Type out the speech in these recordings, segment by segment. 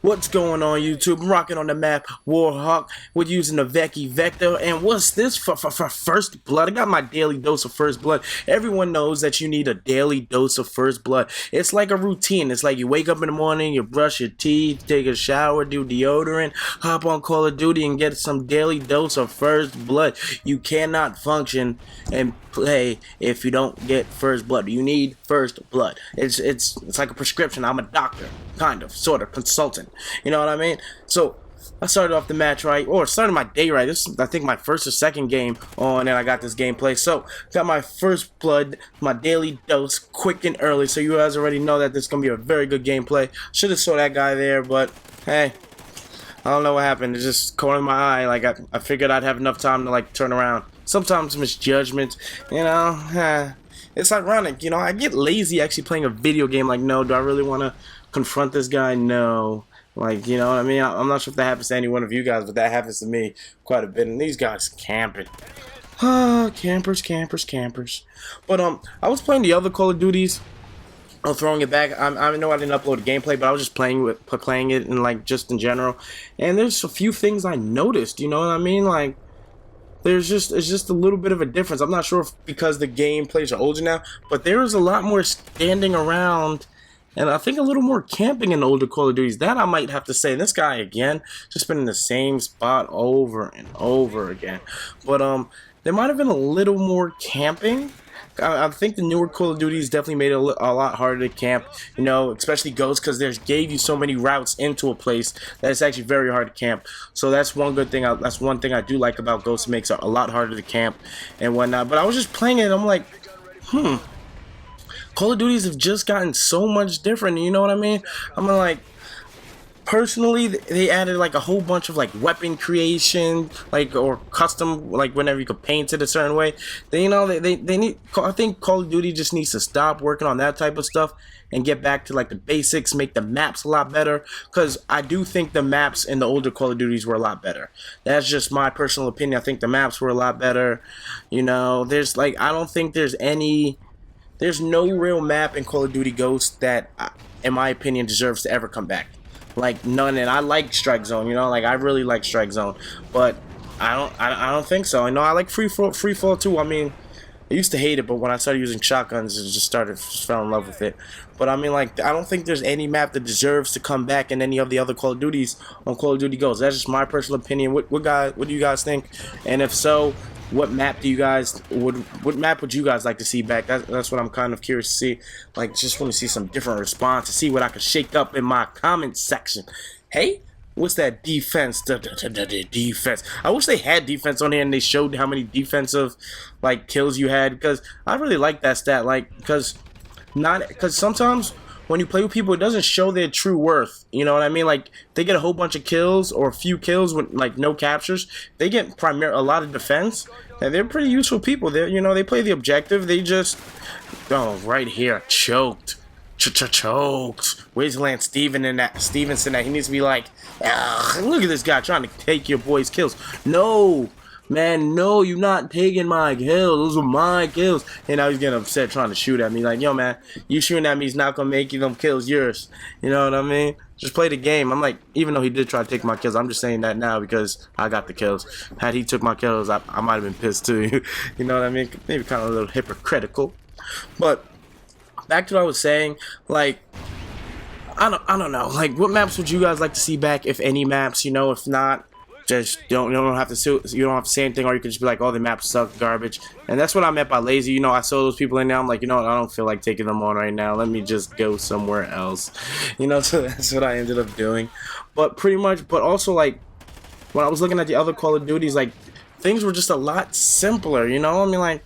What's going on YouTube? I'm rocking on the map Warhawk. We're using the Vecchi Vector. And what's this for First Blood? I got my daily dose of First Blood. Everyone knows that you need a daily dose of First Blood. It's like a routine. It's like you wake up in the morning, you brush your teeth, take a shower, do deodorant, hop on Call of Duty and get some daily dose of First Blood. You cannot function and play if you don't get First Blood. You need First Blood. It's like a prescription. I'm a doctor, kind of, sort of, consultant. You know what I mean? So I started off the match right, or started my day right. This is, I think, my first or second game on, and I got this gameplay. So got my First Blood, my daily dose, quick and early. So you guys already know that this is gonna be a very good gameplay. Should have saw that guy there, but hey, I don't know what happened. It just caught in my eye. Like I figured I'd have enough time to like turn around. Sometimes misjudgment, you know. It's ironic, you know. I get lazy actually playing a video game. Like, no, do I really want to confront this guy? No. Like, you know what I mean? I'm not sure if that happens to any one of you guys, but that happens to me quite a bit. And these guys camping. Campers. But I was playing the other Call of Duties. I'm throwing it back. I know I didn't upload a gameplay, but I was just playing it and like just in general. And there's a few things I noticed. You know what I mean? Like, it's just a little bit of a difference. I'm not sure if because the gameplays are older now, but there is a lot more standing around. And I think a little more camping in older Call of Duties. That I might have to say. And this guy again, just been in the same spot over and over again. But there might have been a little more camping. I think the newer Call of Duties definitely made it a lot harder to camp. You know, especially Ghost, because there's gave you so many routes into a place that it's actually very hard to camp. So that's one good thing. That's one thing I do like about Ghost. It makes it a lot harder to camp and whatnot. But I was just playing it. I'm like, Call of Duties have just gotten so much different, you know what I mean? I'm like, personally, they added like a whole bunch of like weapon creation, like, or custom, like whenever you could paint it a certain way. They, you know, they need, I think Call of Duty just needs to stop working on that type of stuff and get back to like the basics, make the maps a lot better, because I do think the maps in the older Call of Duties were a lot better. That's just my personal opinion. I think the maps were a lot better. You know, there's like, I don't think there's no real map in Call of Duty Ghosts that, in my opinion, deserves to ever come back. Like, none. And I like Strike Zone, you know, like I really like Strike Zone, but I don't think so. I know I like Free Fall too. I mean, I used to hate it, but when I started using shotguns, it just fell in love with it. But I mean, like, I don't think there's any map that deserves to come back in any of the other Call of Duties on Call of Duty Ghosts. That's just my personal opinion. What do you guys think? And if so, what map do you guys what map would you guys like to see back? That's what I'm kind of curious to see. Like, just want to see some different response, to see what I can shake up in my comment section. Hey, what's that defense? Defense. I wish they had defense on here and they showed how many defensive like kills you had, because I really like that stat. Like, because sometimes when you play with people, it doesn't show their true worth. You know what I mean? Like, they get a whole bunch of kills or a few kills with like no captures. They get a lot of defense, and they're pretty useful people. They, you know, they play the objective. They just, oh, right here, choked. Choked. Where's Lance Stevenson? That he needs to be like, look at this guy trying to take your boy's kills. No. Man, no, you're not taking my kills. Those are my kills. And now he's getting upset trying to shoot at me. Like, yo, man, you shooting at me is not going to make you them kills yours. You know what I mean? Just play the game. I'm like, even though he did try to take my kills, I'm just saying that now because I got the kills. Had he took my kills, I might have been pissed too. You know what I mean? Maybe kind of a little hypocritical. But back to what I was saying, like, I don't know. Like, what maps would you guys like to see back, if any maps? You know, if not, just you don't have to say anything, or you could just be like, oh, the maps suck, garbage. And that's what I meant by lazy. You know, I saw those people in there, I'm like, you know what, I don't feel like taking them on right now, let me just go somewhere else. You know, so that's what I ended up doing. But pretty much, but also, like, when I was looking at the other Call of Duties, like, things were just a lot simpler, you know? I mean,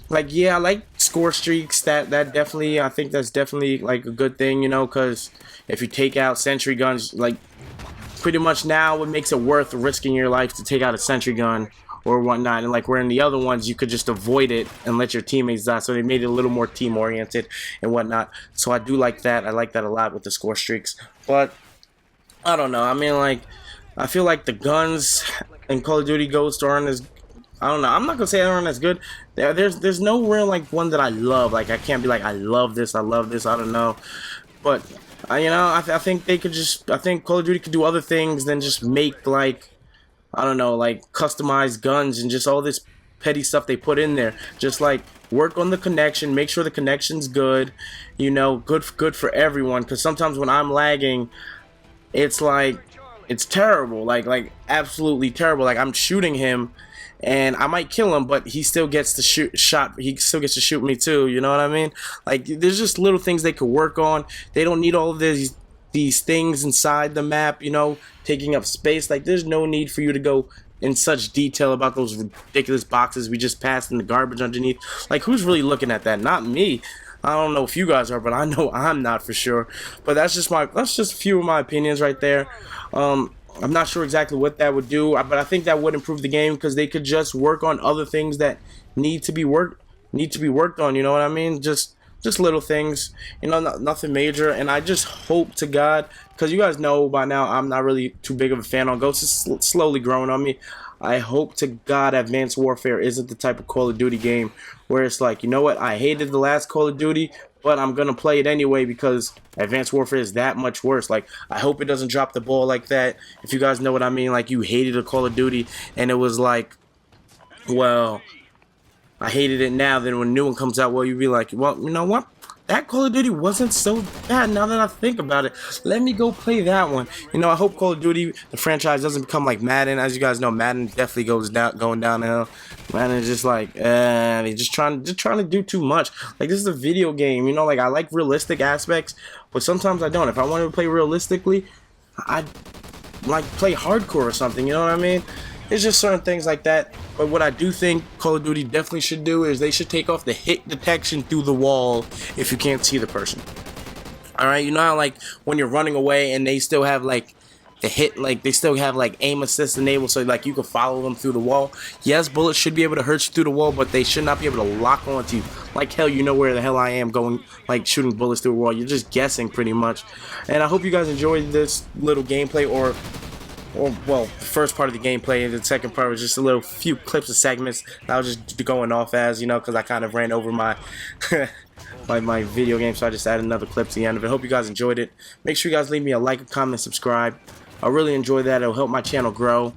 like, yeah, I like score streaks. That definitely, I think that's definitely like a good thing, you know, because if you take out sentry guns, like, pretty much now it makes it worth risking your life to take out a sentry gun or whatnot. And like, where in the other ones you could just avoid it and let your teammates die, so they made it a little more team oriented and whatnot. So I do like that. I like that a lot with the score streaks. But I don't know, I mean, like, I feel like the guns in Call of Duty Ghosts aren't as, I don't know, I'm not gonna say they aren't as good. There's no real like one that I love. Like, I can't be like, I love this, I don't know. But You know, I think they could just. I think Call of Duty could do other things than just make like I don't know, like customized guns and just all this petty stuff they put in there. Just like work on the connection, make sure the connection's good. You know, good for everyone. Because sometimes when I'm lagging, it's like it's terrible, like absolutely terrible. Like I'm shooting him and I might kill him, but he still gets to shot. He still gets to shoot me too. You know what I mean? Like there's just little things they could work on. They don't need all of these things inside the map, you know, taking up space. Like there's no need for you to go in such detail about those ridiculous boxes we just passed in the garbage underneath. Like who's really looking at that? Not me. I don't know if you guys are, but I know I'm not for sure. But that's just a few of my opinions right there. I'm not sure exactly what that would do, but I think that would improve the game because they could just work on other things that need to be worked on. You know what I mean? Just little things, you know, nothing major. And I just hope to God, because you guys know by now I'm not really too big of a fan on Ghosts. It's slowly growing on me. I hope to God Advanced Warfare isn't the type of Call of Duty game where it's like, you know what, I hated the last Call of Duty, but I'm gonna play it anyway because Advanced Warfare is that much worse. Like, I hope it doesn't drop the ball like that. If you guys know what I mean, like you hated a Call of Duty and it was like, well, I hated it now. Then when a new one comes out, well, you'd be like, well, you know what? That Call of Duty wasn't so bad now that I think about it. Let me go play that one. You know, I hope Call of Duty, the franchise, doesn't become like Madden. As you guys know, Madden definitely going downhill. Madden is just like, they're just trying to do too much. Like this is a video game, you know. Like I like realistic aspects, but sometimes I don't. If I wanted to play realistically, I'd like play hardcore or something. You know what I mean? It's just certain things like that. But what I do think Call of Duty definitely should do is they should take off the hit detection through the wall if you can't see the person. Alright, you know how like when you're running away and they still have like the hit, like they still have like aim assist enabled so like you can follow them through the wall. Yes, bullets should be able to hurt you through the wall, but they should not be able to lock onto you. Like hell, you know where the hell I am going, like shooting bullets through a wall. You're just guessing pretty much. And I hope you guys enjoyed this little gameplay, or well, the first part of the gameplay, and the second part was just a little few clips of segments that I was just going off as, you know, because I kind of ran over my my video game, so I just added another clip to the end of it. Hope you guys enjoyed it. Make sure you guys leave me a like, a comment, subscribe. I really enjoy that. It'll help my channel grow.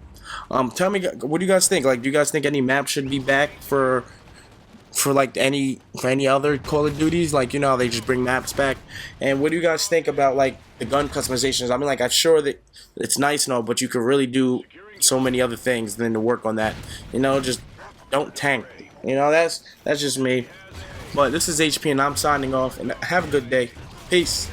Tell me, what do you guys think? Like, do you guys think any map should be back for like any other Call of Duties? Like, you know, they just bring maps back. And what do you guys think about like the gun customizations? I mean, like, I'm sure that it's nice and all, but you could really do so many other things than to work on that. You know, just don't tank. You know, that's just me. But this is HP and I'm signing off, and have a good day. Peace.